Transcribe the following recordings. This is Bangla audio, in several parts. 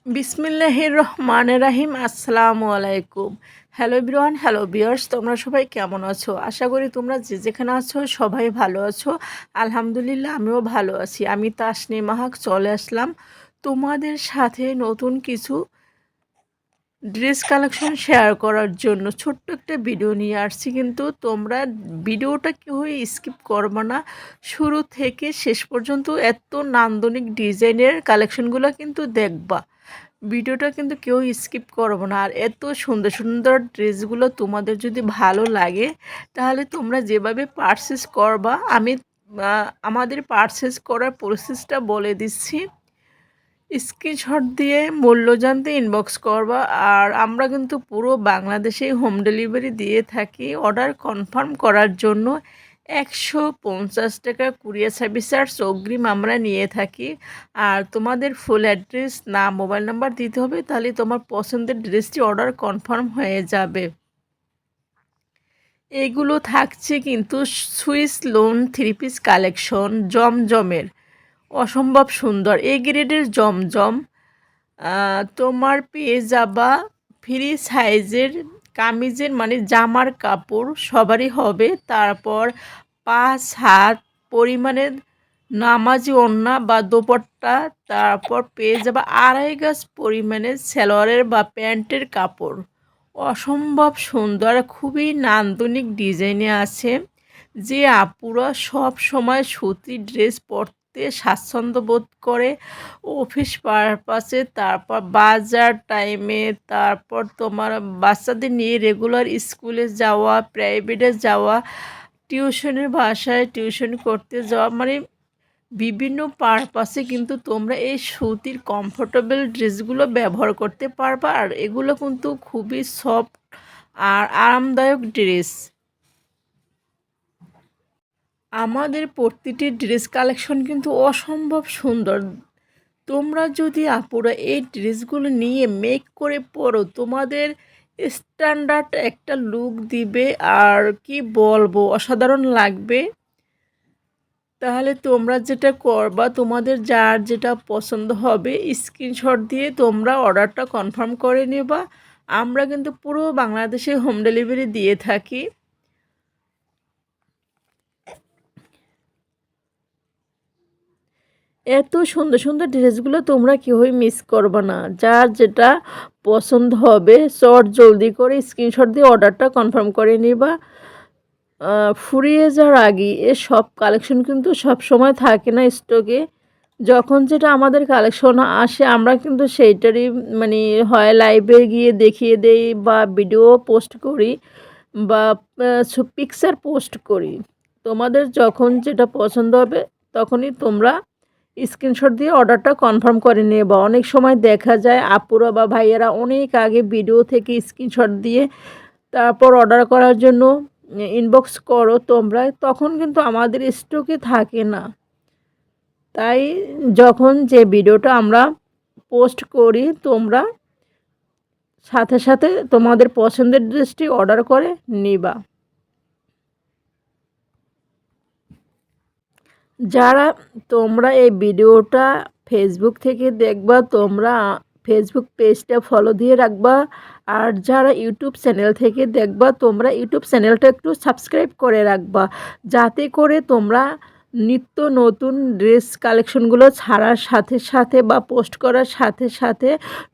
বিসমিল্লাহির রহমানির রাহিম। আসসালামু আলাইকুম। হ্যালো এভরিওয়ান, হ্যালো ভিউয়ার্স, তোমরা সবাই কেমন আছো? আশা করি তোমরা যে যেখানে আছো সবাই ভালো আছো। আলহামদুলিল্লাহ আমিও ভালো আছি। আমি তাসনিমা হক চলে আসলাম তোমাদের সাথে নতুন কিছু ড্রেস কালেকশন শেয়ার করার জন্য ছোট্ট একটা ভিডিও নিয়ে আসছি। কিন্তু তোমরা ভিডিওটা কেউই স্কিপ করবে না, শুরু থেকে শেষ পর্যন্ত এত নান্দনিক ডিজাইনের কালেকশনগুলো কিন্তু দেখবা। ভিডিওটা কিন্তু কেউ স্কিপ করবো না। আর এত সুন্দর সুন্দর ড্রেসগুলো তোমাদের যদি ভালো লাগে তাহলে তোমরা যেভাবে পারচেস করবা, আমি আমাদের পারচেস করার প্রসেসটা বলে দিচ্ছি। স্ক্রিনশট দিয়ে মূল্য জানতে ইনবক্স করবা। আর আমরা কিন্তু পুরো বাংলাদেশে হোম ডেলিভারি দিয়ে থাকি। অর্ডার কনফার্ম করার জন্য 150 টাকা কুরিয়ার সার্ভিস চার্জ অগ্রিম আমরা নিয়ে থাকি। আর তোমাদের ফুল অ্যাড্রেস, নাম, মোবাইল নাম্বার দিতে হবে, তাহলে তোমার পছন্দের ড্রেসটি অর্ডার কনফার্ম হয়ে যাবে। এগুলো থাকছে কিন্তু সুইস লোন 3 পিস কালেকশন জমজমের, অসম্ভব সুন্দর এ গ্রেডের জমজম। তোমার পেয়ে যাবা ফ্রি সাইজের কামিজের, মানে জামার কাপড় সবারই হবে। তারপর 5 হাত পরিমাণের নামাজি ওড়না বা দোপাট্টা। তারপর পেয়ে যাবা 2.5 গজ পরিমাণের সালোয়ারের বা প্যান্টের কাপড়। অসম্ভব সুন্দর, খুবই নান্দনিক ডিজাইনে আছে। যে আপুরা সব সময় সুতি ড্রেস পরতে স্বাচ্ছন্দ্য বোধ করে, অফিস পারপাসে, তারপর বাজার টাইমে, তারপর তোমার বাচ্চাদের নিয়ে রেগুলার স্কুলে যাওয়া, প্রাইভেটে যাওয়া, টিউশনের বাসায় টিউশন করতে যাওয়া, মানে বিভিন্ন পারপাসে কিন্তু তোমরা এই সুতির কমফোর্টেবল ড্রেসগুলো ব্যবহার করতে পারবা। আর এগুলো কিন্তু খুবই সফট আর আরামদায়ক ড্রেস। আমাদের প্রতিটি ড্রেস কালেকশন কিন্তু অসম্ভব সুন্দর। তোমরা যদি আপুরা এই ড্রেসগুলো নিয়ে মেক করে পরো, তোমাদের স্ট্যান্ডার্ড একটা লুক দিবে। আর কি বলবো, অসাধারণ লাগবে। তাহলে তোমরা যেটা করবা, তোমাদের যার যেটা পছন্দ হবে স্ক্রিনশট দিয়ে তোমরা অর্ডারটা কনফার্ম করে নেবা। আমরা কিন্তু পুরো বাংলাদেশে হোম ডেলিভারি দিয়ে থাকি। এত সুন্দর সুন্দর ড্রেসগুলো তোমরা কেউই মিস করবে না। যার যেটা পছন্দ হবে চট জলদি করে স্ক্রিনশট দিয়ে অর্ডারটা কনফার্ম করে নিবা। ফুরিয়ে যাওয়ার আগে সব কালেকশন কিন্তু সব সময় থাকে না স্টকে। যখন যেটা আমাদের কালেকশন আসে আমরা কিন্তু সেইটারই মানে হয় লাইভে গিয়ে দেখিয়ে দেই বা ভিডিও পোস্ট করি বা পিকচার পোস্ট করি। তোমাদের যখন যেটা পছন্দ হবে তখনই তোমরা স্ক্রিনশট দিয়ে অর্ডারটা কনফার্ম করে নেবা। অনেক সময় দেখা যায় আপুরা বা ভাইয়েরা অনেক আগে ভিডিও থেকে স্ক্রিনশট দিয়ে তারপর অর্ডার করার জন্য ইনবক্স করো তোমরা, তখন কিন্তু আমাদের স্টকে থাকে না। তাই যখন যে ভিডিওটা আমরা পোস্ট করি তোমরা সাথে সাথে তোমাদের পছন্দের ড্রেসটি অর্ডার করে নিবা। যারা তোমরা এই ভিডিওটা ফেসবুক থেকে দেখবা, তোমরা ফেসবুক পেজটা ফলো দিয়ে রাখবা। আর যারা ইউটিউব চ্যানেল থেকে দেখবা তোমরা ইউটিউব চ্যানেলটা একটু সাবস্ক্রাইব করে রাখবা, যাতে করে তোমরা নিত্য নতুন ড্রেস কালেকশনগুলো ছাড়ার সাথে সাথে বা পোস্ট করার সাথে সাথে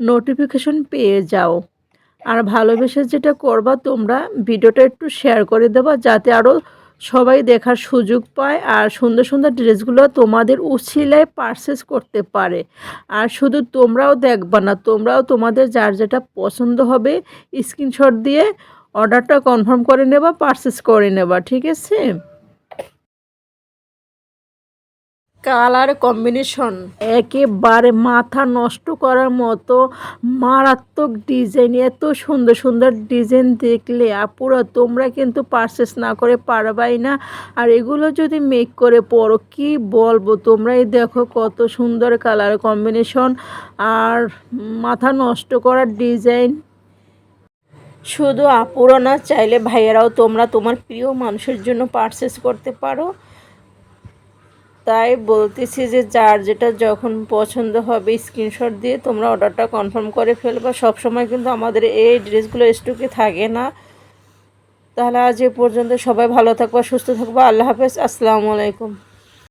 নোটিফিকেশন পেয়ে যাও। আর ভালোবেসে যেটা করবা, তোমরা ভিডিওটা একটু শেয়ার করে দেবা, যাতে আরও সবাই দেখার সুযোগ পায় আর সুন্দর সুন্দর ড্রেসগুলো তোমাদের উছিলায় পারচেস করতে পারে। আর শুধু তোমরাও দেখবা না, তোমরাও তোমাদের যার যেটা পছন্দ হবে স্ক্রিনশট দিয়ে অর্ডারটা কনফার্ম করে নেবা, পারচেস করে নেবা, ঠিক আছে? কালার কম্বিনেশন একেবারে মাথা নষ্ট করার মতো মারাত্মক ডিজাইন। এত সুন্দর সুন্দর ডিজাইন দেখলে আপুরা তোমরা কিন্তু পারচেস না করে পারবাই না। আর এগুলো যদি মেক করে পরো কি বলবো, তোমরাই দেখো কত সুন্দর কালার কম্বিনেশন আর মাথা নষ্ট করার ডিজাইন। শুধু আপুরা না, চাইলে ভাইয়েরাও তোমরা তোমার প্রিয় মানুষের জন্য পারচেস করতে পারো। তাই বলতেছি যে যার যেটা যখন পছন্দ হবে স্ক্রিনশট দিয়ে তোমরা অর্ডারটা কনফার্ম করে ফেলবা। সবসময় কিন্তু আমাদের এই ড্রেসগুলো স্টকে থাকে না। তাহলে আজ এ পর্যন্ত, সবাই ভালো থাকবা, সুস্থ থাকবা। আল্লাহ হাফেজ, আসসালামু আলাইকুম।